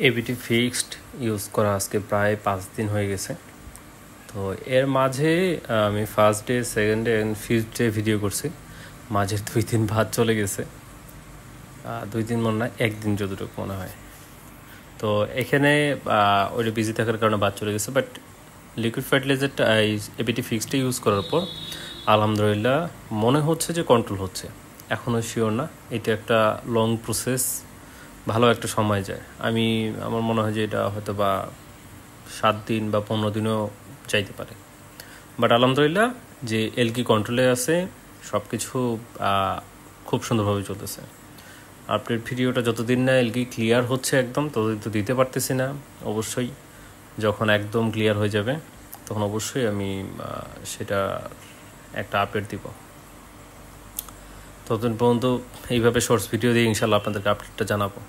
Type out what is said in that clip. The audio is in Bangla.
এবিটি ফিক্সড ইউজ করা আজকে প্রায় 5 দিন হয়ে গেছে। তো এর মাঝে আমি first day, second day and fifth day video করছি। মাঝে 2-3 ভাত চলে গেছে, 2-3 মনে হয়, একদিন যতটুকু মনে হয়। তো এখানে ওইটা বিজি থাকার কারণে বাদ চলে গেছে। বাট লিকুইড ফার্টিলাইজারটা এবিটি ফিক্সডে ইউজ করার পর আলহামদুলিল্লাহ মনে হচ্ছে যে কন্ট্রোল হচ্ছে। এখনও শিওর না, এটা একটা লং প্রসেস, ভালো একটা সময় যায়। আমার মনে হয় যে এটা হয়তো বা 7 দিন বা 15 দিনও চাইতে পারে। বাট আলহামদুলিল্লাহ যে এলকি কন্ট্রোলে আছে, সব কিছু খুব সুন্দরভাবে চলতেছে। আপডেট ভিডিওটা যতদিন না এলকি ক্লিয়ার হচ্ছে একদম, ততদিন তো দিতে পারতেছি না। অবশ্যই যখন একদম ক্লিয়ার হয়ে যাবে তখন অবশ্যই আমি সেটা একটা আপডেট দিব। ততদিন পর্যন্ত এইভাবে শর্টস ভিডিও দিয়ে ইনশাল্লাহ আপনাদেরকে আপডেটটা জানাবো।